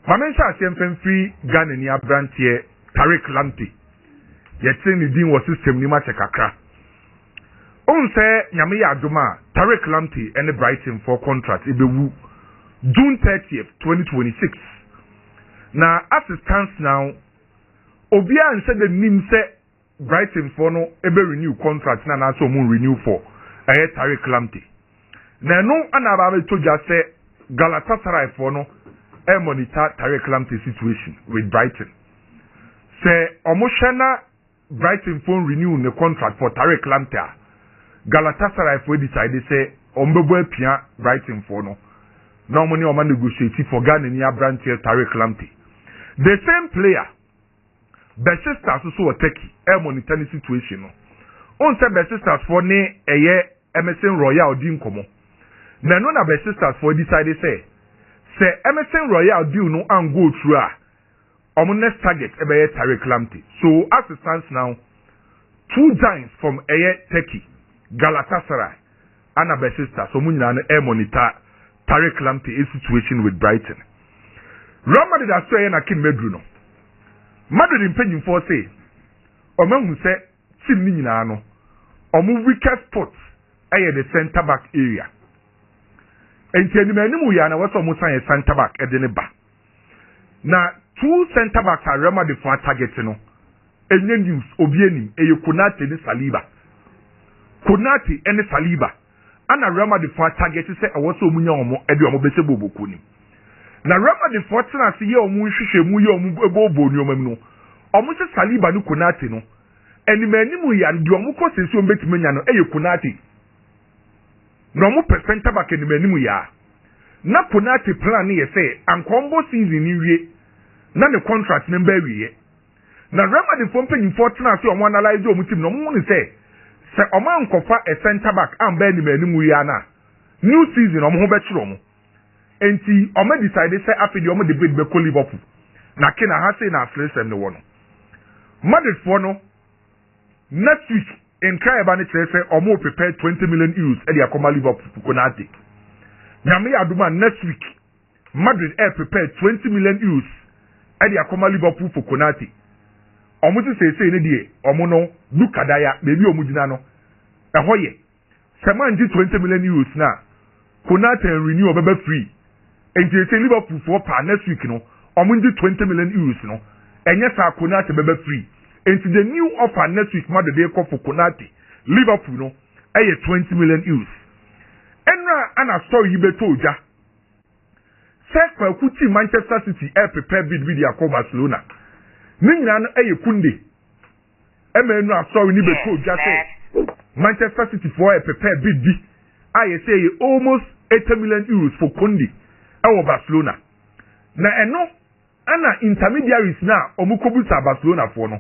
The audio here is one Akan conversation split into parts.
Mamensha Asem free Ghana ni abrantie Tariq Lamptey. Yetse ni din wo system ni ma chekakra. On say nyame ya adoma Tariq Lamptey and Brighton for contract ebewu June 30th 2026. Now as it stands now, Obia and said the name say Brighton for no ebe renew contract na so mun renew for Tariq Lamptey. Now no anaba to just say Galatasaray for no monitor Tariq Lamptey situation with Brighton. Say Omoshana Brighton phone renew the contract for Tariq Lamptey. Galatasaray for decided say Ombebo Pia Brighton for no. Normally Oma negotiate for Ghana near branch Tariq Lamptey. The same player, Bessisters also a techie, monitor the situation. On say Bessisters for ne a year MSN Royal Dinkomo. Na no na Bessisters for decided say MSN Royal deal no and go through our next target ebe Tariq Lamptey. So as it stands now, two giants from Turkey, Galatasaray, and Bessisters so munya no monitor Tariq Lamptey situation with Brighton. Real Madrid are saying na kin medru no. Madrid impending for say omahu say team ni nyina no omu weakest spot the center back area. Enti animu ya na waso mu san center back e de ne ba. Na two center backs are Real Madrid for target no. Enye news obieni Konate ni Saliba. Konate ene Saliba. Ana Real Madrid for target say awoso omunya omo e de omo bese boboku ni. Na Real Madrid for tena se ye omu hwehwe mu ye omu ebobo ni omam no. Omu se Saliba ni Konate no. Animu ya de omu ko sesi ombetimenya no Konate. No mo center back animu ya. Na Konate plan ni say ankombo season ni wie. Na the contract number wiye. Na Real Madrid for mpanyim for tena se omo analyze omu team no mo ni say omo ankofa a center back amba animu ya na. New season omo ho be kire omo. Enti omo decide say after the omo debate be call Liverpool. Na kina ha say na afresem ne wo no. Madrid for no next week in Traiba ne say omo prepare 20 million euros e dey akoma Liverpool Konate. Nyame aduma next week Madrid prepare 20 million euros e dey akoma Liverpool for Konate. Omo ti say ne dey omo no Lukadaya bebi omo gina no e hoye. Seman 20 million euros na Konate renew obebe free. And they say Liverpool for next week no omo 20 million euros no enye sa Konate bebe free. And the new offer next week Madrid dey call for Konate Liverpool no 20 million euros. Enra ana story yi beto oja. Say kwa kuti Manchester City prepare bid with their Barcelona. Ni nyina no Kunde. Emenu story ni beto oja say Manchester City for prepare bid bi. I say almost 80 million euros for Kunde our Barcelona. Na eno ana intermediaries na omukobuta Barcelona for no.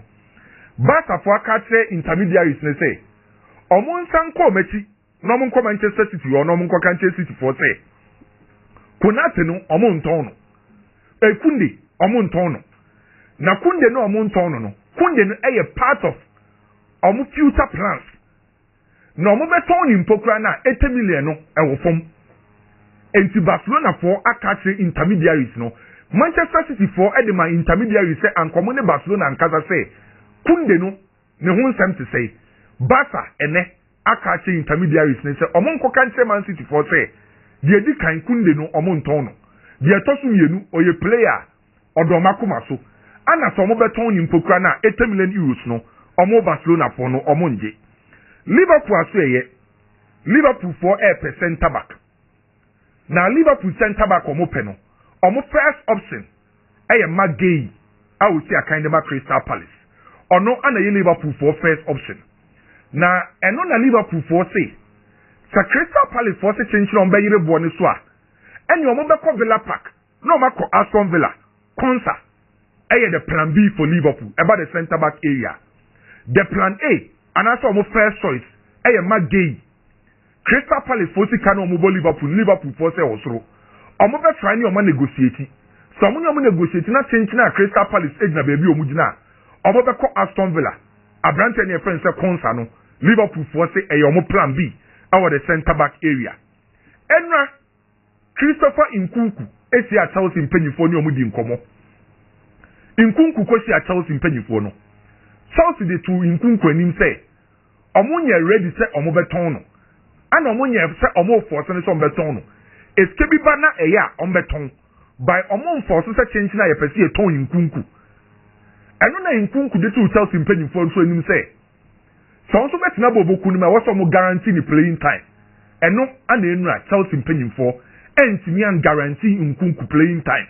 Barca for akatre intermediaries ne say omo nsan ko machi no mo Manchester City or no mo Manchester City for say Konate no omo nton no Kunde omo nton no na Kunde no omo nton no Kunde no part of omo future plans na omo beton ni mpokura na 80 million no wo fom enti Barcelona for akatre intermediaries no Manchester City for edema intermediaries say ankomo ne Barcelona ankaza say Kunde no ne ho nsem te say Barca ene akache intermediaries ne say omo nko kan Man City for say de di kan Kunde no omo nton no de tosu mienu oye player odomakoma so ana so omo beton ni mpokura na 80 million euros no omo Barcelona for no omo nje Liverpool aso eye Liverpool for center back na Liverpool center back omo pe no omo first option Magay I will say a kind of Crystal Palace or no ana ye Liverpool for first option. Na eno na Liverpool for say sa Crystal Palace for say change on be yire bo ne so a eni omo be ko Villa Park no ma ko Aston Villa Konsa the plan B for Liverpool about the center back area. The plan A and also omo first choice Magay Crystal Palace for say kan omo bo Liverpool for say osoro omo be try ni omo negotiate so omo negotiate na change na Crystal Palace na baby omo gina Obobeko Aston Villa, Abrante and your friends say Consano, Liverpool for say a plan B, our the centre back area. Enra Christopher Nkunku, esi a Chelsea mpanyinfo ne omudi nkomo nkunku kosi a Chelsea mpanyinfo no Chelsea de tu nkunku anim say omunye ready say omo beton no ana omunye say omo force ne so omo beton no eskebi ba na eya omo beton by omo force say change na ye pese e ton nkunku eno na nkunku de tu Chelsea mpanyinfo so anim say so so betina boboku ni ma wo so mo guarantee ni playing time eno ana enura Chelsea mpanyinfo entimi an guarantee nkunku playing time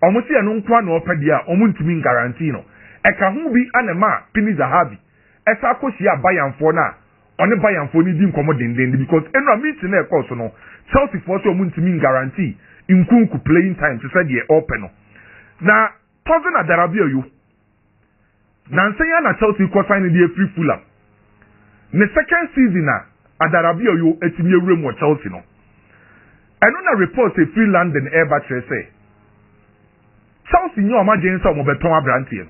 omo si eno nkwa na opedi a omo ntimi guarantee no eka hu bi anema pini zahabi esa akosi abayanfo na one bayanfo ni di nkomo denden because eno meeting na ekọ so no Chelsea for so omo ntimi guarantee nkunku playing time to say the open no na tozo na darabia yo na nsenya na Chelsea ko sign the free Fulham ne second season na adarabia yo etimi ewure mo Chelsea no eno na report say free London Airbus say Chelsea nyo ma jensa mo beton abrantie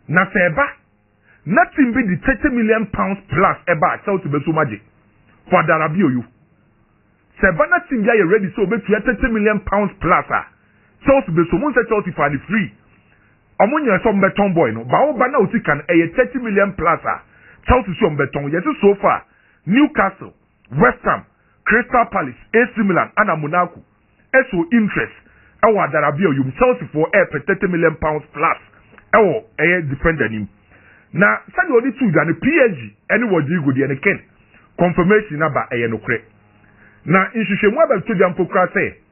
na seba nothing be the 30 million pounds plus eba Chelsea be so maje for adarabia yo seba nothing be ready so be 30 million pounds plus Chelsea be so mo say Chelsea for the free omunya so beton boy no ba wo ba na otikan 30 million plus Chelsea so beton yes so far Newcastle, West Ham, Crystal Palace, AC Milan, and Monaco. So interest. Our Darabia, you Chelsea for 30 million pounds plus. Our defender him. Now, say only two than the PSG. Anyone do good and Ken. Confirmation about a no credit. Now, in Shishemwa to the Ampokra say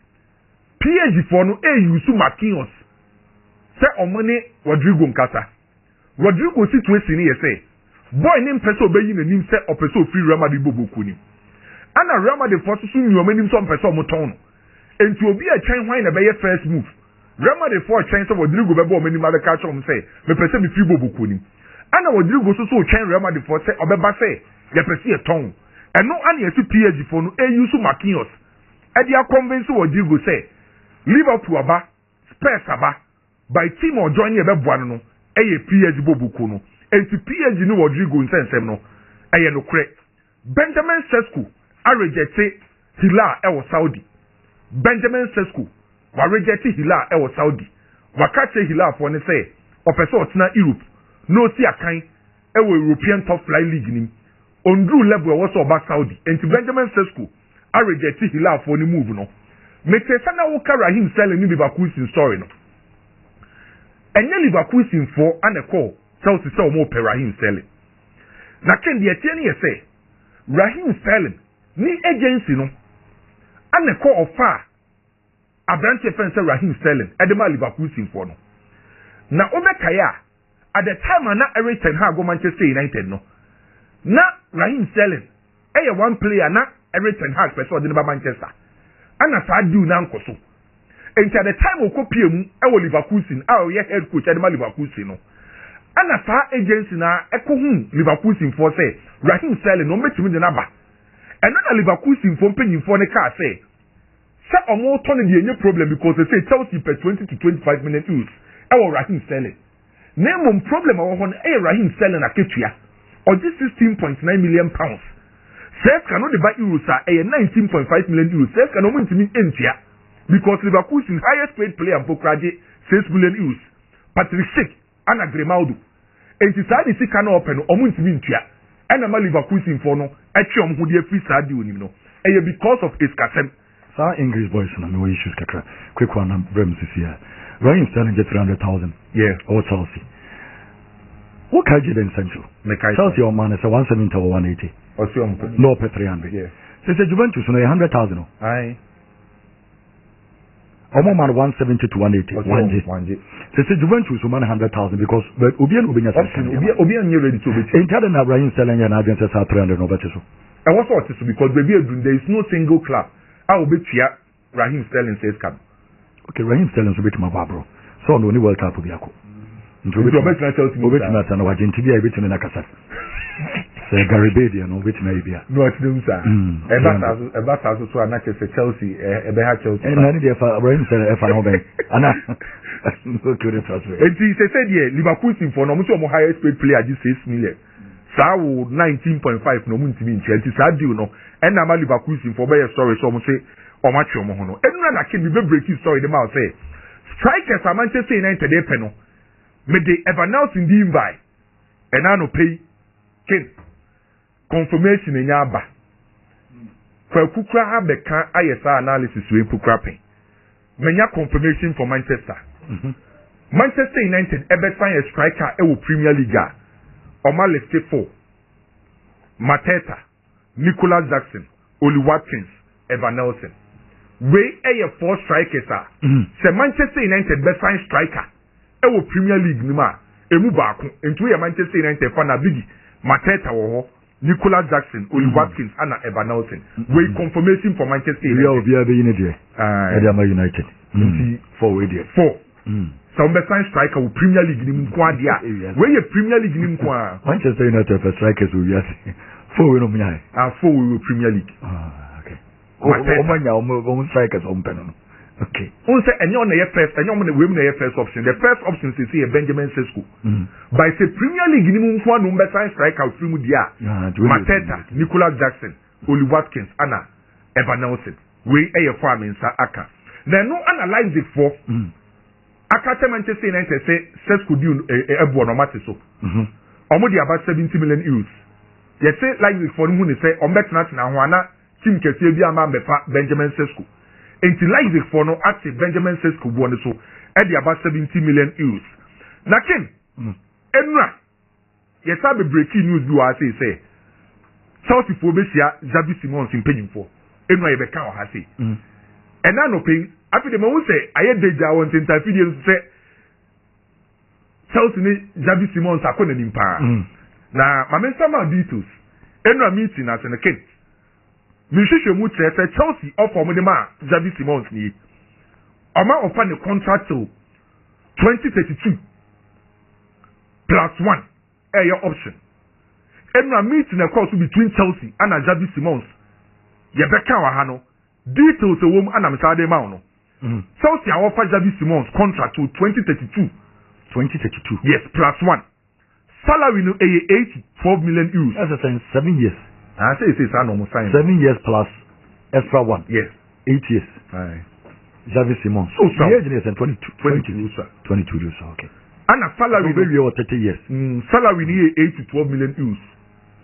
PSG for no you su Marquinhos. Say on money Rodrigo Nkata. Rodrigo situation here say. Boy name person obey you name say or person free Real Madrid boboku ni ana Real Madrid for so new name some person moton and to be a chain why na be first move Real Madrid for chain so Rodrigo be bo many ma be catch am say me person me free boboku ni ana Rodrigo so chain Real Madrid for say obeba say ye person e ton and no ana ye PSG for no e use Marquinhos e dia convince Rodrigo say Liverpool aba Spurs aba by team or join ye be boa no e ye PSG boboku no and to PSG no Rodrigo nsensem no eye no kre Benjamin Sesko a rejecte Hilal e wo Saudi Benjamin Sesko wa rejecte Hilal e wo Saudi wa ka che Hilal for ne say opese otena Europe no si akan e wo European top flight league nim ondru level e wo so ba Saudi and to Benjamin Sesko a rejecte Hilal for ne move no mete sana wo ka Raheem Sterling ni Leverkusen story no enye Leverkusen for an e call Chelsea say omo pe Raheem Sterling. Na ken de etie ne say Raheem Sterling ni agency no an e call offer Abrante fan say Raheem Sterling e de ma Liverpool sin for no. Na obekaya at the time na Everton ha go Manchester United no. Na Raheem Sterling e one player na Everton ha person de ba Manchester. Ana sa do na nkoso. Enti at the time okopie mu e wo Liverpool sin a o ye head coach e de ma Liverpool sin no. Ana fa agency na ekohu Liverpool sin for say Raheem Sterling no metimi de naba eno na Liverpool sin for penyin for ne car say omo turn the any problem because they say Chelsea per 20 to 25 million euros e wo Raheem Sterling name problem wo ho e Raheem Sterling aketua or this 16.9 million pounds says cannot buy euros e 19.5 million euros says cannot mentimi entia because Liverpool sin highest paid player Pokrade 6 million euros Patrick Schick ana Grimaldo enti saa de sika na open omo ntimi ntua ena ma Liverpool sin for no etwe omo ho de free saa de onim no eye because of his kasem saa English boys na me issues kakra quick one na Brems is here Raheem Sterling get 300,000 yeah or Chelsea what can you then central Chelsea or man is a 170 or 180 or so no per 300 yeah so say Juventus no 100,000 no aye Omo man 170 to 180 1G say Juventus man 100,000 because obi and obenya obi and you ready to be entire na Raheem Sterling na agent say 300 no better so and what sort is because baby there is no single club I will be tia Raheem Sterling says come okay Raheem Sterling so bit my bro so no ni World Cup bi ako nti obi na Chelsea obi na na agent bi a bit na kasa say Garibadia no bit na bia no at them sir e ba sa so na Chelsea e be ha Chelsea e na ni dey for Raheem Sterling e fa no ben ana no good transfer and he said here Liverpool sin for no mo highest paid player just 6 million saa wo 19.5 no mo ntimi nche nti saa deal no and na ma Liverpool sin for be story so mo say match omo ho no enu na ke be break story dem out say strikers are Manchester United dey pe no me dey ever now in the invite and I no pay ken confirmation nya aba for kukura ha be kan ayesa analysis we kukura pen menya confirmation for Manchester Manchester United ebe sign a striker e wo Premier League Oma left 4 Mateta Nicholas Jackson Oli Watkins Evan Nelson we a 4 strikers say Manchester United be sign striker e wo Premier League ni ma emu baako entu ye Manchester United fan na bigi Mateta wo ho Nicholas Jackson Oli Watkins and Evan Nelson we confirmation for Manchester United we are be United 4 we there 4 some sign striker with Premier League ni mko adia where you Premier League ni mko Manchester United for strikers we yes 4 we no me 4 we Premier League okay o strikers on pen okay on say enyo na ye first enyo mo na we na ye first option the first option is say Benjamin Sesko by say Premier League ni mko no be sign striker with mu dia Mateta Nicholas Jackson Oli Watkins ana Evan Nelson we e for aminsa aka na no analyze it for Akata Manchester United say Sesko di ebu no mate so. Omo di about 70 million euros. Ye say like for who ni say o betna na ho ana team kese bi ama mefa Benjamin Sesko. Enti like for no at Benjamin Sesko bu no so e di about 70 million euros. Na kin enra ye say be breaking news bi wa say Chelsea fo be sia Xavi Simons impanyimfo. Enra ye be ka o ha say. Ena no pay after the man say aye deja want interfere say Chelsea ni Xavi Simons akona nimpa na ma mensa ma details enu meeting as na ken mi hwehwe mu say Chelsea offer mo de ma Xavi Simons ni oma offer the contract to 2032 +1 your option enu meeting na course between Chelsea and Xavi Simons ye beka wa ha no details e wom ana msa de ma no Chelsea offer Xavi Simons contract to 2032. Yes, +1. Salary no 84 million euros. That's a 7 years. I say it's a normal sign. 7 years plus extra 1. Yes. 8 years. Aye. Xavi Simons. So the age is 22 sir. 22 years, okay. And a salary no 30 years. Salary no 8 to 12 million euros.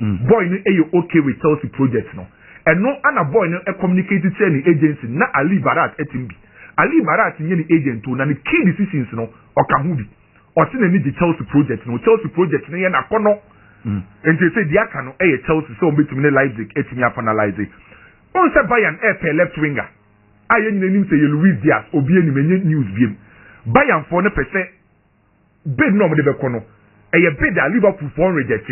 Boy no okay with Chelsea project no. And no ana boy no communicated to any agency na Ali Barat etimbi. Ali Barat nye ni agent to na ni key decisions no okahubi. O se na ni the Chelsea project no project no ye na kono. And they say dia ka no Chelsea so betumi ne Leipzig etimi finalize. On se Bayern pay left winger. Aye nyina nim say Luis Diaz obi ani menye news biem. Bayern for no pese bid no mo de be kono. Bid da Liverpool for reject.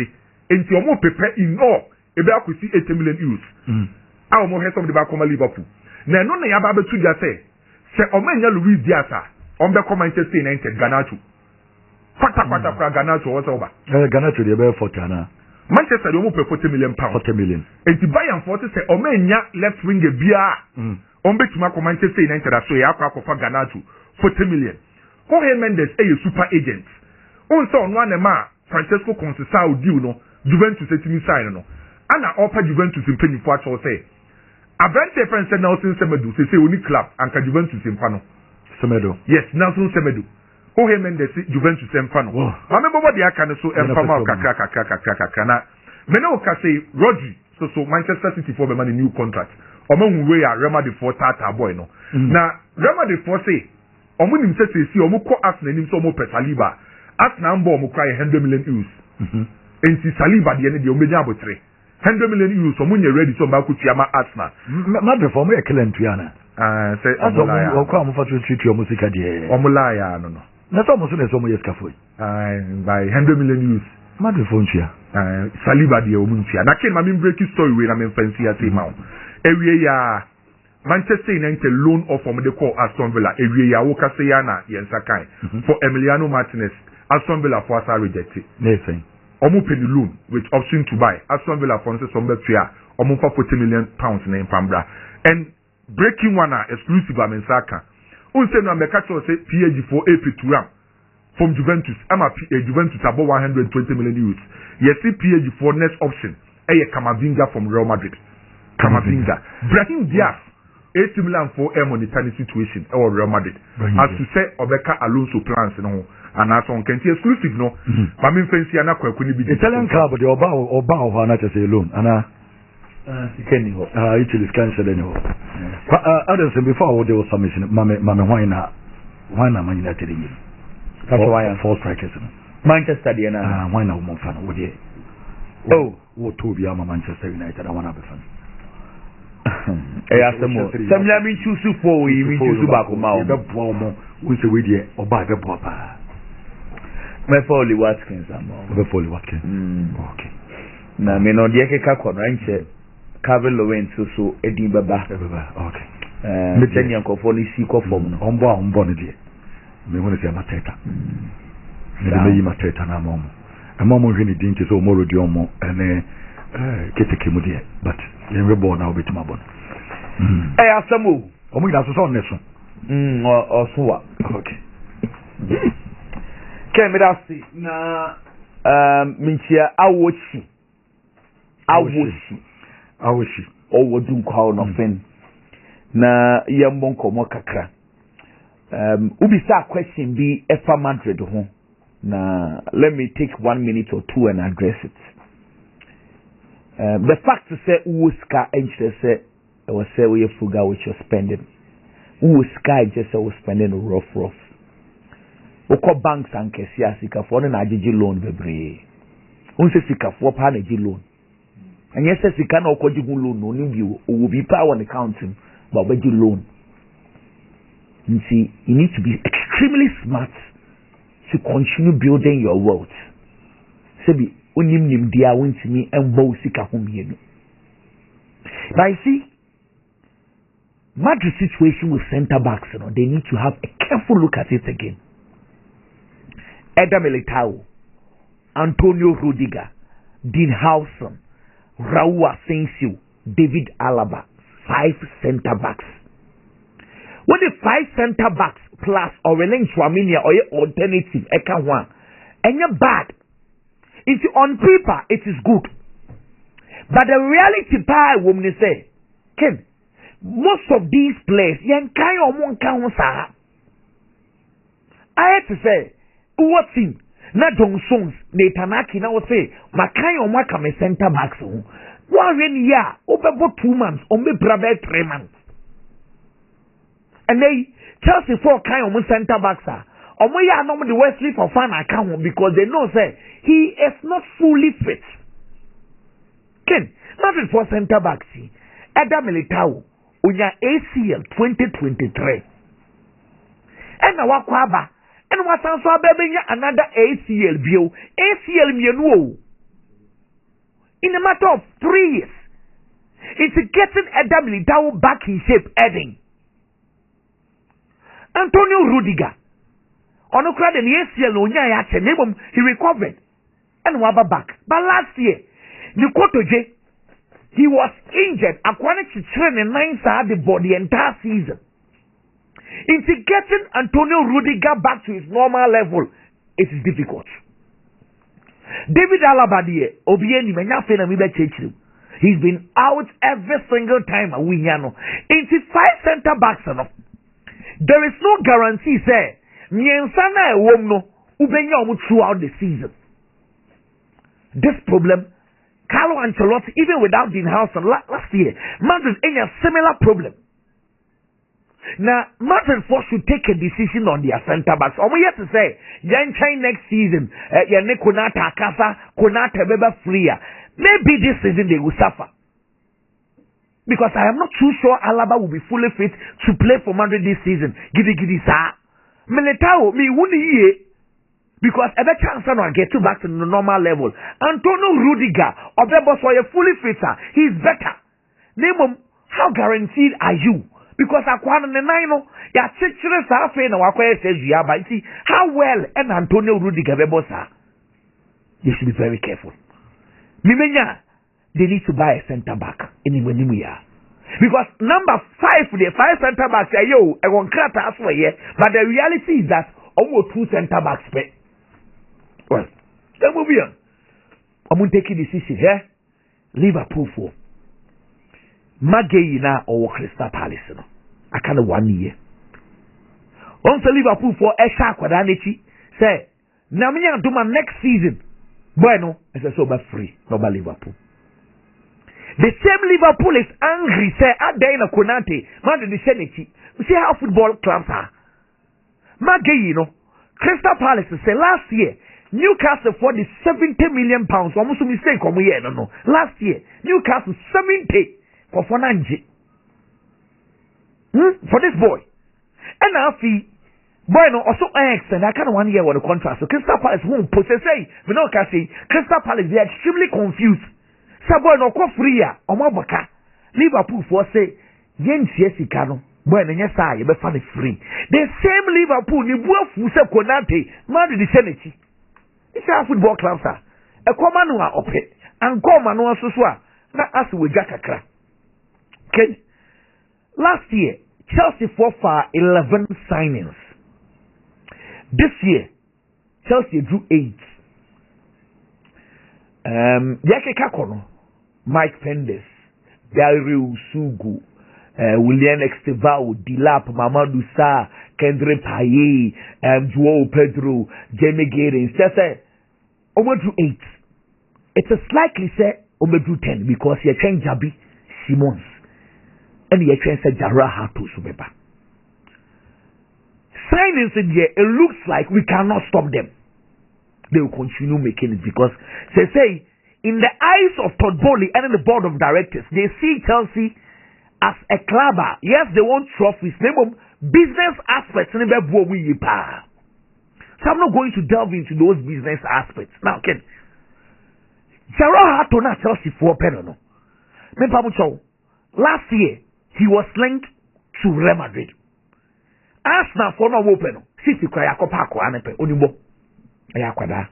Enti omo pepe in all ebe akosi 80 million euros. A omo he some de ba koma Liverpool. Na no na ya ba betu dia say se omanya Luis Diaz on be come Manchester United Ganacho kwata fra Ganacho wo se oba Ganacho de be 40 na Manchester dey mo pay 40 million pounds 40 million enti Bayern 40 se omanya left winger bia on betuma come Manchester United aso ya akwa Ganacho 40 million Jorge Mendes super agent on so no na ma Francesco Conceição deal no Juventus etimi sign no ana offer Juventus mpanyifo acho say Abante friend said Nelson Semedo say only club anka Juventus empano. Semedo. Yes, Nelson Semedo. Jorge Mendes Juventus empano. Ma me bobo de aka so empama kakra na. Me no ka say Rodri so Manchester City for be man new contract. Omo hu we ya Real Madrid for tata boy no. Na Real Madrid for say omo nim say si omo ko Arsenal nim so omo pe Saliba. Arsenal mbo omo kwa 100 million euros. Enti Saliba de ne de omo nya abotre. 100 million euros so munye ready so ba ku tiama Arsenal ma be for me e kelen tuana say amulaya o kwa mo fa tu o musika de amulaya no na so mo so na so mo yeska foi by 100 million euros ma be for ntua Saliba de o muntia na ken ma me break story we na me fancy ati ma ewie ya Manchester United loan offer me de call Aston Villa ewie ya wo ka say ya na yensa kan for Emiliano Martinez Aston Villa for asa rejected nothing Omo penny loan with option to buy. Aston Villa for instance, somebody omo for 40 million pounds in Pambra. And breaking one exclusive Amensaka. Unse no America say PSG for AP Turam from Juventus. I'm a Juventus about 120 million euros. Yes, see PSG for next option. Kamavinga from Real Madrid. Kamavinga. Brahim Diaz. AC Milan for a monetary situation or Real Madrid. As to say Obeka Alonso plans no and as on can see exclusive no. But me fancy ana kwakuni bi Italian club the oba of na say alone ana Kenny ho. Italy can say anyhow. But others before there was submission mame why na Man United in. That's why four strikers. Manchester na why na mo fan wo dey. Oh, what to be Manchester United I wanna be fan. Asemo. Samla mi choose for we mi choose back ma o. Be bo mo. We say we dey oba be bo pa. Me for Oli Watkins am. Be for Oli Watkins. Okay. Na me no dey keka kono nche Calvin Lewin so edin baba. Okay. Me tell you for ni si ko form no. Ombo ne dey. Me wona say Mateta. Me dey me Mateta na mo. E mo mo hwini din so mo rodi omo ene keteke mu dey but yen we born now betima bon. Asemo. Omo ida so ne so. So wa. Okay. Kemedasi na minchia awochi owodun kwa no fen na yembo nkomo kakra ubisa question bi efa Madrid ho na let me take 1 minute or two and address it. The fact to say uska enche say was say we fuga which you're spending uska just say we spending rough Oko banks and kesia sikafo na agigi loan bebre. Unse sikafo pa na agigi loan. And yes sika na okoji gun loan no ni bi o bi pa on accounting but agigi loan. You see, you need to be extremely smart to continue building your wealth. Sebi onim dia wontimi embo sika ho mienu. Now you see, Madrid situation with center backs, you know, they need to have a careful look at it again. Eder Militao, Antonio Rudiger, Dean Howson, Raul Asensio, David Alaba, 5 center backs. When the 5 center backs plus Aurelien Tchouameni or your alternative Eka one, and you're bad. It's on paper, it is good. But the reality part, woman say, Ken, most of these players, yan kai or one can sa. I had to say, what thing? Na Johnsons, Netanaki now say, Makai or Makame center back so. 1 year, over 2 months, or me brother 3 months. And they Chelsea 4 kind of center backs are. Or we are normally Wesley for fan account because they know say he is not fully fit. Ken, nothing for center backs. Eder Militao, unya ACL 2023. And now wakwaba. And what sounds so another ACL bill. ACL mienu. In a matter of 3 years. It's getting Eder Militao back in shape, adding Antonio Rudiger. Onokra the ACL no nya ya che he recovered. And waba back. But last year, Nikotoje, he was injured. Akwane chichire ne 9 sa the body entire season. Into getting Antonio Rudiger back to his normal level, it is difficult. David Alaba Obieni Menyafe na mibe chechiru. He's been out every single time we know. Into 5 center backs enough. There is no guarantee say Miensana womno ubenya omu throughout the season. This problem, Carlo Ancelotti, even without Dean Howson last year, Madrid in a similar problem. Now, Madrid should take a decision on their center backs. We have to say, next season, Konata Akasa, Konata Beba Freya. Maybe this season they will suffer. Because I am not too sure Alaba will be fully fit to play for Madrid this season. Giddy sa. Militao, me wouldn't hear. Because every chance I get to back to the normal level. Antonio Rudiger, Obebo for a fully fitter, he's better. Name him, how guaranteed are you? Because Aquan and Nino, ya chichere sa fe na wakwe says ya but see how well and Antonio Rudiger bebosa. You should be very careful. Mimenya, they need to buy a center back anywhere near. Because number 5 the 5 center backs say yo, I won't cut as well here. But the reality is that almost 2 center backs pay. Well, then move on. I'm going to take a decision here. Liverpool 4. Magay na or Crystal Palace no. I kind of 1 year. On to Liverpool for a shark with Anichi say Namia do my next season. Bueno, as a sober free, no by Liverpool. The same Liverpool is angry, say at Dana Konate, man the Senate. We see how football clubs are. Magay, Crystal Palace say last year, Newcastle for the 70 million pounds, almost a mistake on we no. Last year, Newcastle 70 for Fonanji. For this boy. And now bueno, also extend I kind of 1 year with the contract. So Crystal Palace won't possess we don't can say Crystal Palace they are extremely confused. So boy no ko free ya, omabaka. Liverpool for say yen sika no. Bueno nya sa ye be fa the free. The same Liverpool ni buafu se Konate, man the Senate. It's how football clubs are. A common one up it. And come and one so na as we jakakra. Okay. Last year, Chelsea for 11 signings. This year, Chelsea drew 8. Yake Kakono, Mike Pendes, Dario Sugu, William Estevao, Dilap, Mamadou Sarr, Kendrick Paye, Joao Pedro, Jamie Gaines. Just say, Omo drew 8. It's a slightly say Omo drew 10 because he changed Jabi Simons and he changed Jaraha to Subeba. Signings in here, it looks like we cannot stop them. They will continue making it because they say in the eyes of Todd Bowley and in the board of directors, they see Chelsea as a clubber. Yes, they want trophies. Business aspects. So I'm not going to delve into those business aspects. Now, Ken, Jaraha to not Chelsea for Penano. Last year, he was linked to Real Madrid. Arsenal for no open. City kwa yakopako anepe onibo. Ayakwada.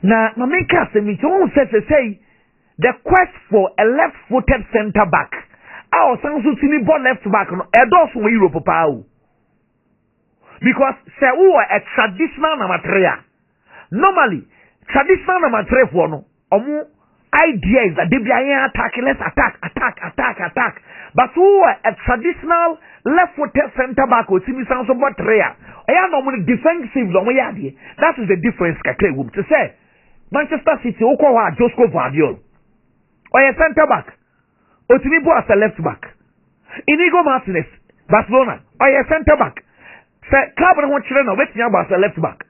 Na mameka se mi won say the quest for a left-footed center back. Our sanso tini ball left back no edos wo Europe pa o. Because say who a traditional number 3. Normally, traditional number 3 for no omo idea is that they be attack, let's attack. But who a traditional left-footed center back or Timmy sounds about rare. I am normally defensive. That is the difference. To say Manchester City, Okowa, Josco Vardiol, or a center back, or Timibo as a left back. Inigo Martinez, Barcelona, or a center back. Say Carbon Children of Western as a left back.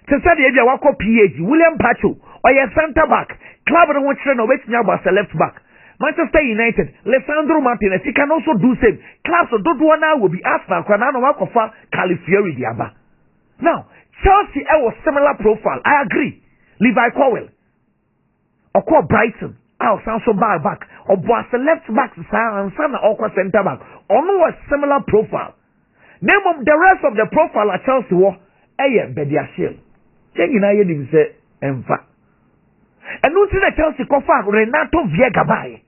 To say the Wako PAG, William Pacho, or a center back. Carbon Children of Western as a left back. Manchester United, Alessandro Martinez, he can also do same. Class of Dodwana will be Arsenal, Kwanano Wakofa, Califieri Diaba. Now, Chelsea was similar profile. I agree. Levi Cowell. Or call Brighton. I'll sound so back. Or was the left back, and Sana Okwa center back. Or no a similar profile. Name of the rest of the profile at Chelsea war, Bediashil. Changing I didn't say, in fact. And no see the Chelsea cover Renato Viega by.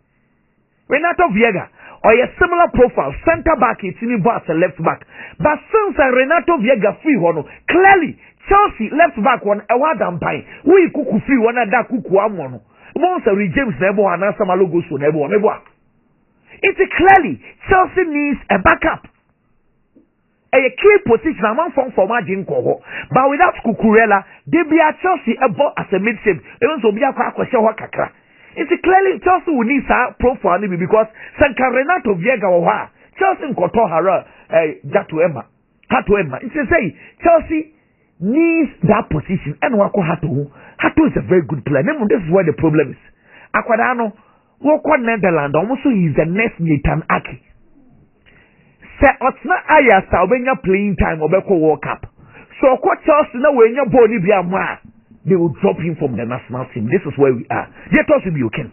Renato Viega, or a similar profile, center back, it's in a left back. But since Renato Viega free one, clearly Chelsea left back one a wadam pine. We kuku free one and that kuku amono. Once a James Nebo and Asamalogo so Nebo. It's clearly Chelsea needs a backup. A key position among for margin coho. But without Cucurella, they be at Chelsea about as a mid-ship. Even so be a kakra. It's clearly Chelsea will need a profile because Sanka Renato Viega or Chelsea Koto Hara Hatu Emma. It's to say Chelsea needs that position and Wako Hatu. Hatu is a very good player. This is where the problem is. Aquadano, Wako Netherlands, almost he is the next Nathan Aki. Say Otsna Ayasa when you're playing time or Beko World Cup. So what Chelsea now when you're body be a man. They will drop him from the national team. This is where we are. They thought to be okay.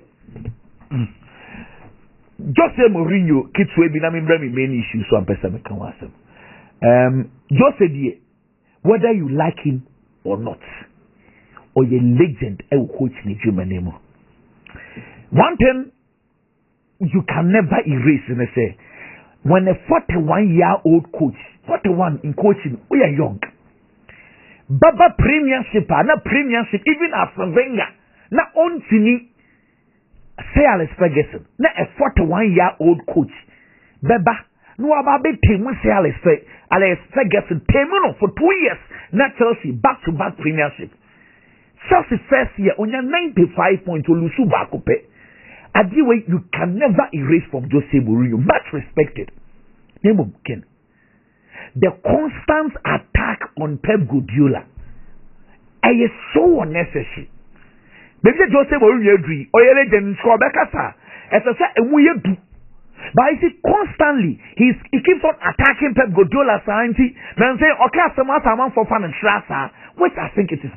Jose Mourinho, kids will be naming main issue, so I'm person can ask him. Jose die, whether you like him or not, or your legend, I will coach in German name. One thing you can never erase, and I say, when a 41-year-old coach, 41 in coaching, we are young. Baba premiership, na premiership, even after Wenger, na ontini Sir Alex Ferguson, na a 41-year-old coach. Beba, no about big team with Sir Alex Ferguson, Temuno for 2 years, not Chelsea, back-to-back premiership. Chelsea first year, on your 95 points, to Lusu Bakupe. At the way, you can never erase from Jose Mourinho, much respected. Name of Ken. The constant attack on Pep Guardiola is so unnecessary. Maybe Jose Mourinho agree, or your legend score Bekasa, as I said, and we do. But I see constantly, he keeps on attacking Pep Guardiola, then saying, okay, someone for fun and strassa, which I think it is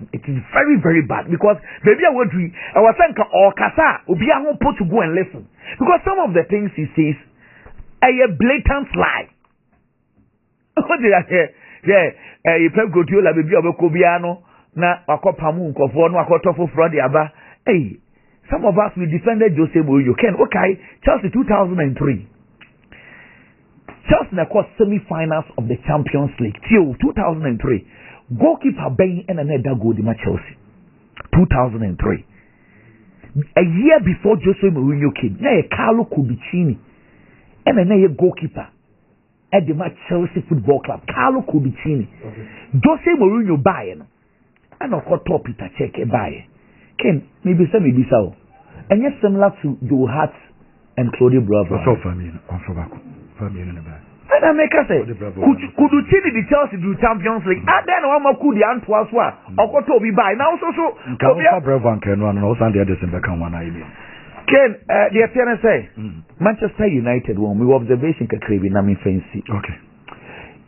very, very bad, because maybe I would agree, I was saying, or Kasa, Ubi, I won't put to go and listen. Because some of the things he says, a blatant lie. What did I say? Yeah, Pep Guardiola, maybe I will Kobiano. Na akopamu nkofo no akotofo frodi aba. Hey, some of us we defended Jose Mourinho. Ken, okay, Chelsea 2003. Chelsea na got semi-finals of the Champions League till 2003. Goalkeeper Ben and another goal in Chelsea. 2003. A year before Jose Mourinho came, na Carlo Cubicini and another goalkeeper at the Chelsea Football Club. Carlo Cubicini. Okay. Jose Mourinho buying. And of course, top Peter check a buy. Ken, maybe so. And yes, similar to Joe Hart and Claudio Bravo. So family, family in the back. And I make us say, could you see the Chelsea do Champions League? And then one more could the Antwerp or what to be by now. So, Bravo and Ken, and also the others in the one I mean. Ken, the FNS say, Manchester United won. We observation can crave in fancy. Okay.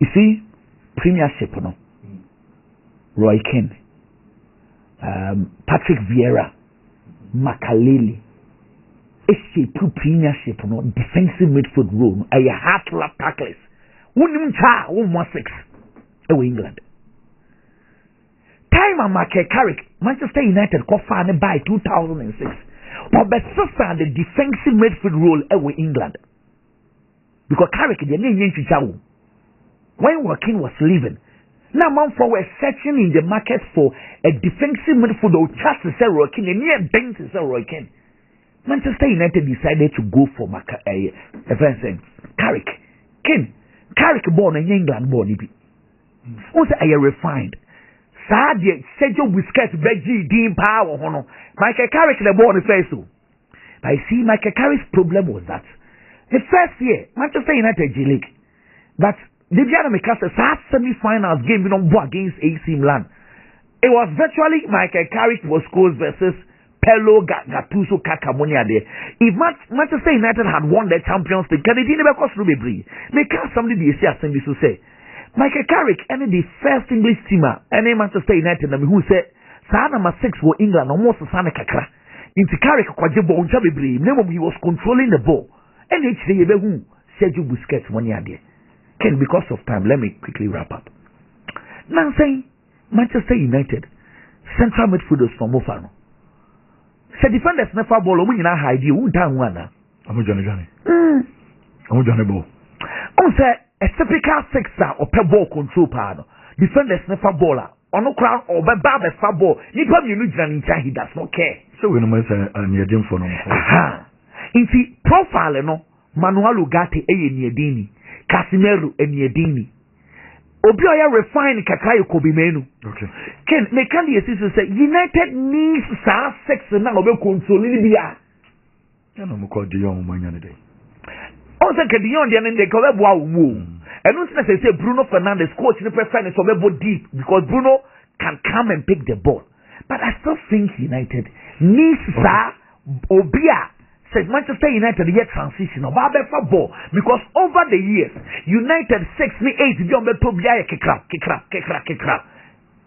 You see, Premiership, no? Roy Keane. Patrick Vieira, Makaleli, SC2 Premiership, no defensive midfield role, a hard lap tacklers. Wouldn't cha 116 away England. Time and Carrick, Manchester United got far by 2006. But the sister the defensive midfield role away England. Because Carrick the name when Joaquin was leaving. Now, man, for we're searching in the market for a defensive midfielder who just to sell Roy Keane, and near Ben to sell Roy Keane. Manchester United decided to go for Carrick. Keane. Carrick born in England, born. What's a refined? Sadia, Sergio Busquets, Beji, Dean Power, Hono. Michael Carrick, the born face. I see Michael Carrick's problem was that the first year, Manchester United G League, but the Diana Mikasa semi-finals game against AC Milan. It was virtually Michael Carrick was scores versus Pello Gattuso Kakamonia there. If Manchester United had won the Champions League, can it never cost Ruby? Make somebody the assembly to say Michael Carrick and the first English teamer and Manchester United who said Sa number 6 for England almost Sana Kakra. Into Carrick Kwajebo Unjabibri, he was controlling the ball. And it's the who Sergio Busquets one year there. Ken, because of time, let me quickly wrap up. Now saying Manchester United, central midfielders from Mofano. Say defenders never ball, we na hide you, down one. I'm Johnny. I'm Johnny Ball. Say a typical sixer or per ball control pad. Defenders never baller. On no crown or by Babes Fabo. You probably he does not care. So we know I'm near Jim for no. In the profile, no, Manuel Ugarte Niedini. Casimiro and Yedini. Obioya refined Kakayo Kobimenu. Okay. Ken, may can the assistant say United needs Sa sex and now will console Libya. I don't know called Dion Mania today. Also, Dion and they call it wow. And don't say Bruno Fernandes coach the preference of a deep because Bruno can come and pick the ball. But I still think United needs Sa Obia. Said Manchester United yet transition of ball because over the years United 6 me 8 beyond the Tobia kick up.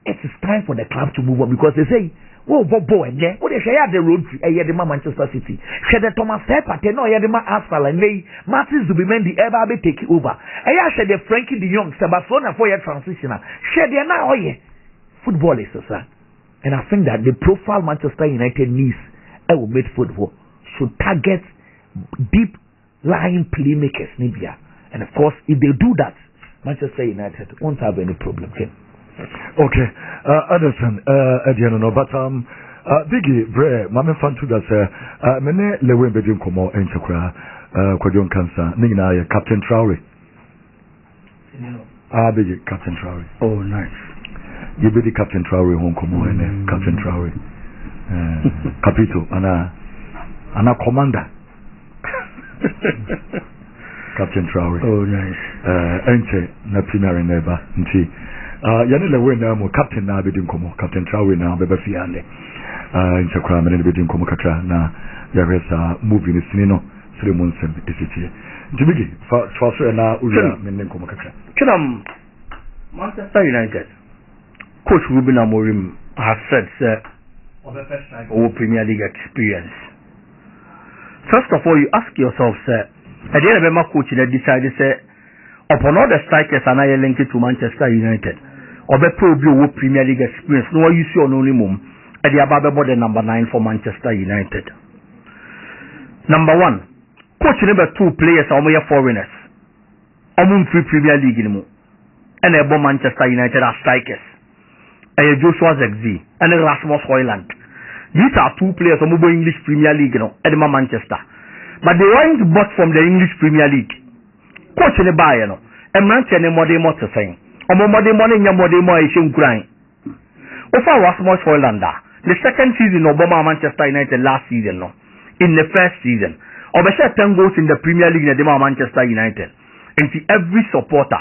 It is time for the club to move on because they say, "Whoa, Bobo, and yeah, what they say the road to Manchester City." Said the Thomas Pepper, no, Arsenal and they Martins to be men the ever be take over. And yeah, said the Frankie de Jong, Barcelona for your transitioner. Said they now, football is sir. And I think that the profile Manchester United needs will make football. Should target deep lying playmakers, Libya. And of course, if they do that, Manchester United won't have any problem. Okay. Anderson, but Biggie, Bre, Mamma Fantu, that's Mene Lewe Bedin Como, and Chakra, Quadion Cancer, Nina, Captain Trowry. Biggie, Captain Trowry. Oh, nice. You be the Captain Trowry, home Como, and Captain Trowry. Capito, Anna Commander. Captain Trowry. Oh, nice. Enche, na Premier Neba, Nchi. Yani Lewe Namo, Captain Nabidin Como, Captain Trowry now, Beba Fiane. In Chakra, and Bedin Como Katra, na Yaresa moving the Sinino, 3 months and Isiti. Jimmy, Faster and now, Uria, Menden Como Katra. Chidam, Manchester United. Coach Ruben Amorim has said, sir, or Premier League experience. First of all, you ask yourself, sir, at the end of my coach that decided, sir, upon all the strikers and I linked to Manchester United, or the probably Premier League experience, no you see on only mum, at the above the number 9 for Manchester United. Number 1, coach number 2 players are more foreigners. Among 3 Premier League in mu, and above Manchester United are strikers. And Joshua Zegzi and Rasmus Højlund. These are 2 players from the English Premier League, at Manchester. But they weren't bought from the English Premier League. Coach in the buyer, and Manchester more to say. Or more money, more Asian grind. Over Rasmus Højlund, the second season of Manchester United last season, in the first season, or the 10 goals in the Premier League in the Manchester United. And see, every supporter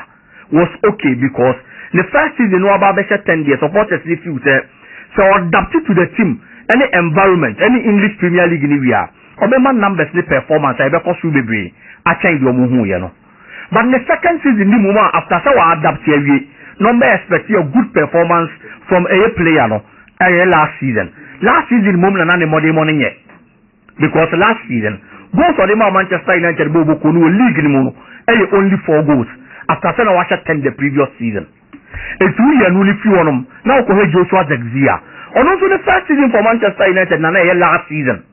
was okay because the first season, no about 10 years, supporters refused. So adapted to the team, any environment, any English Premier League in the or numbers, the performance, I better should be I change your muhu, But in the second season, the moment after so adapt here, number expect a good performance from a player, last season. Last season, moment and more money yet. Because last season, goals for the Manchester United Bobo Kunu league in Mono, only 4 goals. After Sana Washa 10 the previous season. It's really an only few on them. Now go ahead Joshua Zegzia. And also the first season for Manchester United, Nana last season.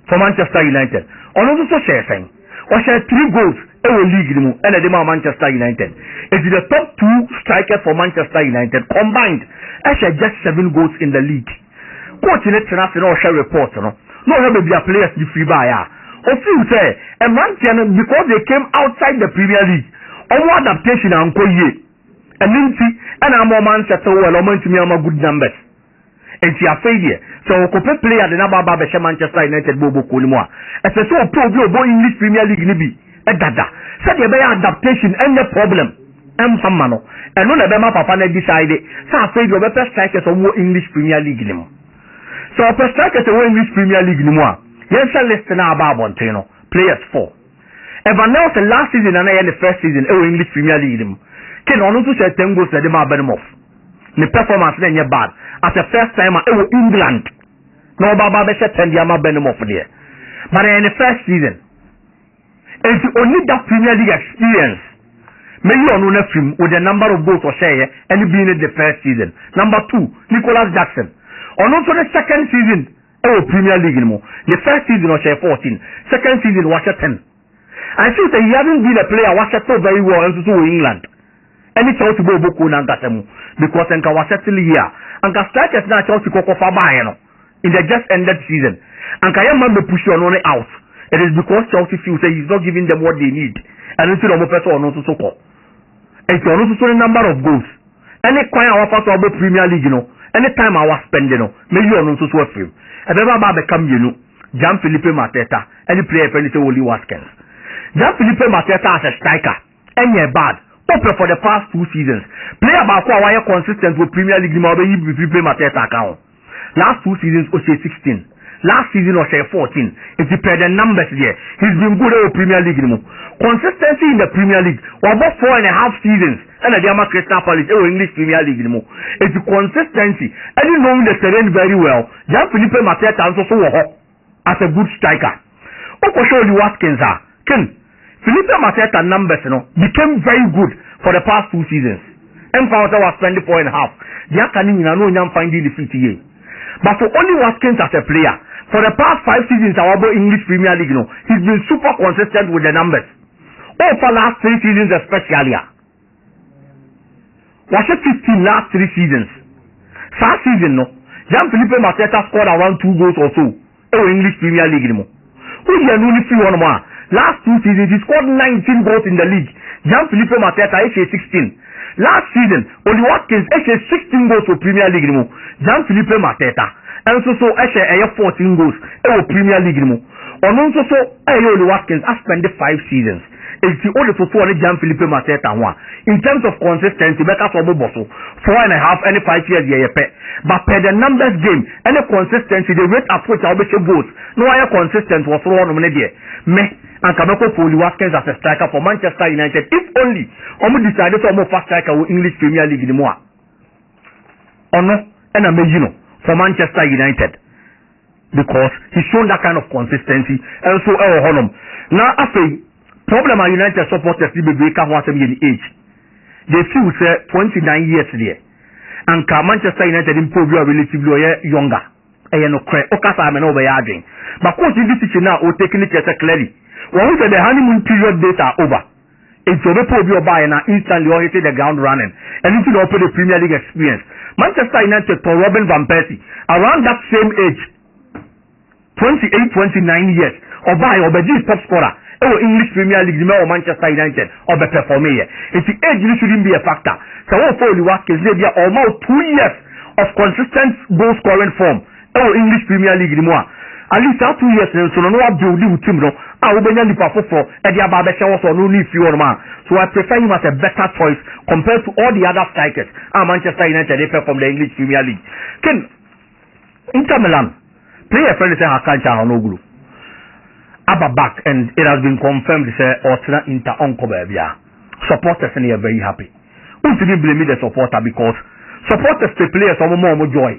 For Manchester United. And also share saying. Or share 3 goals every league in and the Manchester United. It's the top 2 strikers for Manchester United combined. I share just 7 goals in the league. Coach in the international share report, no have be a players you free by. Of you say, a man because they came outside the Premier League, or more adaptation and koye. And then see, and I'm a man set well, or man to me, I'm a good numbers. And see a failure. So, compare player the number of Manchester United Bobo Kulimoa. As a so probably English Premier League nibi. Dada. So the adaptation and the problem. Mano. And when the papa decided, so I failure the best strikers of English Premier League nimo. So the strikers of English Premier League nimo. Yes, I listen about Montano. Players 4. Ever now the last season and the first season, English Premier League. Can also say 10 goals that they might burn off. The performance then you're bad. At the first time, England. No, Baba said 10 years, I'm burn off there. But in the first season, it's only that Premier League experience. Maybe on one film with the number of goals or share and being in the first season. Number 2, Nicholas Jackson. And also the second season. Premier League anymore. The first season was 14. Second season was 10. I think that he hasn't been a player was so very well and so England. And it's also go book on because Enka was settled here. And the strikers now Chelsea Coco Fabayano in the just ended season. And Kayama be push on only out. It is because Chelsea feels that he's not giving them what they need. And it's no person on also so called. It's also the number of goals. Any kind of offer about Premier League, anytime I was spending, maybe on also so film. I never become Jean-Philippe Mateta, any player for anything only Watkins. Jean-Philippe Mateta as a striker, and you're bad. Top for the past 2 seasons. Player about why are consistent with Premier League, Philippe Mateta account. Last 2 seasons, OC 16. Last season, OC 14. It's the numbers there. He's been good at Premier League. Consistency in the Premier League. About 4.5 seasons. And the Diama Crystal Palace, English Premier League. It's the consistency. And you know the terrain very well. Jean-Philippe Mateta also as a good striker. What show you Watkins are? Ken, Philippe Mateta numbers became very good for the past 2 seasons. And Founder was 24.5. They are coming in and no finding the CTA. But for only Watkins as a player, for the past 5 seasons, our English Premier League, he's been super consistent with the numbers. For last 3 seasons especially. Was it 15 last 3 seasons? Last season, Jean-Philippe Mateta scored around 2 goals or so. English Premier League anymore. Who you only see one more? Last 2 seasons he scored 19 goals in the league. Jean-Philippe Mateta age 16. Last season Oli Watkins age 16 goals for Premier League anymore. Jean-Philippe Mateta and so age 14 goals in Premier League anymore. On also Oli Watkins has spent 5 seasons. It's the only for Jean-Philippe Mateta one. In terms of consistency, better for Boboso 4.5 and 5 years but per the numbers game and the consistency, the rate at which I'll be goals. No higher consistent was one on there. Me and Kameko for Oli Watkins as a striker for Manchester United. If only decided to move fast striker with English Premier League anymore. Or no, and amazing for Manchester United. Because he's shown that kind of consistency and so now after problem are United supporters the break what in age. They feel say 29 years there. And Manchester United improve relatively younger. No credit. Okasa me no be yarding. But coach this is now or taking it as a clearly. When we say the honeymoon period days are over. It's over probably buy and instantly or hit the ground running. And into the open the Premier League experience. Manchester United for Robin Van Persie around that same age. 28, 29 years. Or buy or be top scorer. English Premier League or Manchester United or better for me. If the age shouldn't be a factor. So what for Oli Watkins they are almost 2 years of consistent goal scoring form. English Premier League anymore. At least 2 years so no build with team no. I will be for Eddie Ababesha was on only few man. So I prefer him as a better choice compared to all the other strikers. Manchester United they from the English Premier League. Ken Inter Milan player friend say Hakancha Hanoglu. Abba back and it has been confirmed say Osina Inter Uncle Babia. Supporters and they are very happy. We didn't blame the supporter because supporters the players are more joy.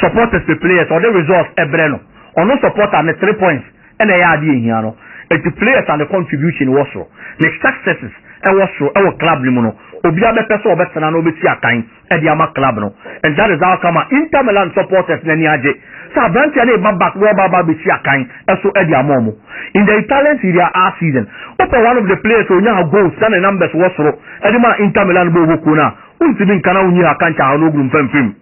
Supporters the players or the results Ebreno. Or no supporter and 3 points and they are here no. It's the players and the contribution was so. The successes and was so our club limono. Obia be person be sana no be tia kan e dia ma club no. And that is how come Inter Milan supporters na ni aje. So branch ya dey back we baba be tia kan e so e dia momo. In the Italian Serie A season, open one of the players who nya goals and the numbers was so. E di ma Inter Milan bo boku na. Unti bin kana unyi akancha no grum fem.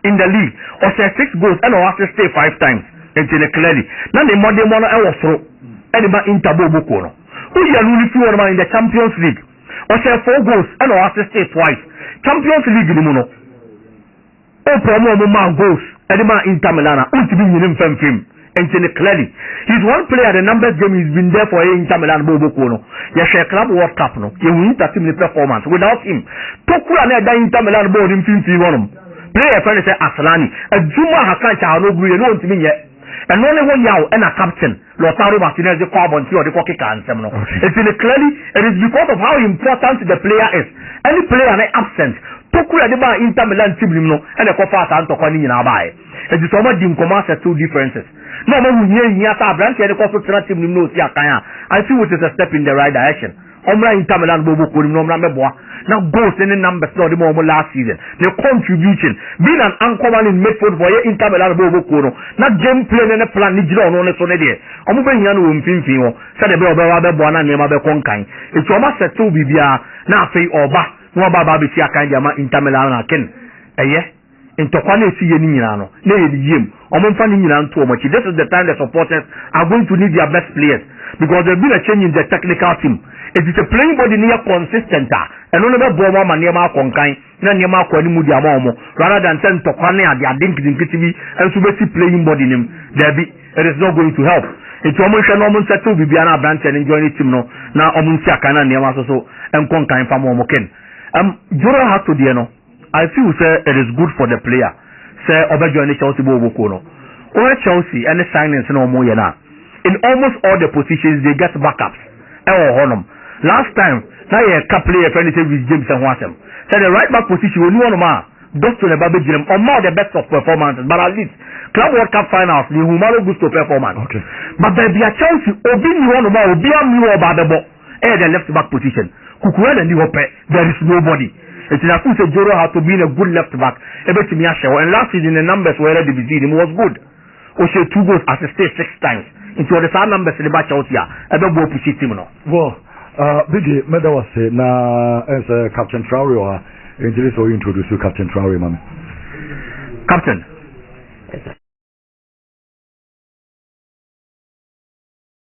In the league, or say 6 goals and or assist 5 times. Until clearly. Now the modern one e was so. E di ma Inter bo boku no. Who ya lulu fi one in the Champions League. Or say 4 goals and or assisted twice. Champions League ni muno. O promo man goals. Edema Inter Milan. Ultimate winning film. And clearly, he's one player. The numbers game he's been there for Inter Milan. Bobo Kono. You share club World Cup no. You win that team performance. Without him, Tokura ne da Inter Milan board him 51. Player friend say Aslani. A Juma Hakancha Hanoglu. You know ultimate yet. And only one yaw and a captain. Lautaro Martinez the carbon or the cocky can no. It's clearly it is because of how important the player is. Any player is absent. Tokura de ba Inter Milan team no and the cofa santo kwani nyina ba e. It is so much dim commerce two differences. No man hu sa branch and the cofa team no si akan. I feel it is a step in the right direction. Omra Inter Milan bobo ko no omra meboa. Now goals in the numbers no the more last season. The contribution being an anchor man in midfield for Inter Milan bobo ko no. Na game plan and plan ni jira no so ne de. Omo be hia no mfimfin ho. Say the be oba be boa na nema be konkan. It o ma settle bibia na afei oba. No baba be ti akan dia ma Inter Milan na ken. Eye ntokwa na esi ye ni nyina no. Na ye yiem. Omo mfa ni nyina nto omo chi. This is the time the supporters are going to need their best players because there will be a change in the technical team. It is a playing body near consistent and only the bomber man near my conkai, and near my quanimudia momo, rather than send to Kwane at the Adinkitibi and to be playing body name. There be it is not going to help. It's almost a normal set to Bibiana branch and enjoy it no. Now Omunsia Kana near so and conkai from Momoken. Jura has to the I feel say it is good for the player. Say Obejoini Chelsea Bobokono. Or Chelsea and the signings no more yana. In almost all the positions they get backups. Last time, now a couple of friends with James and Watson. So the right back position, we want those to the Baby Jim or more the best of performances, but at least Club World Cup finals, the Humalo Gusto performance. Okay. But there be a Chelsea, Obi one more, Obi about the left back position. Kukuel and there is nobody. It's enough to say Joro had to be a good left back. And last season the numbers were already visited, it was good. Oshe 2 goals assisted 6 times. Into the same numbers in the batch out here. I don't go to see him now. Well, Biggie, Meda was na as Captain Traore or introduce you Captain Traore, man. Captain, Yes, sir.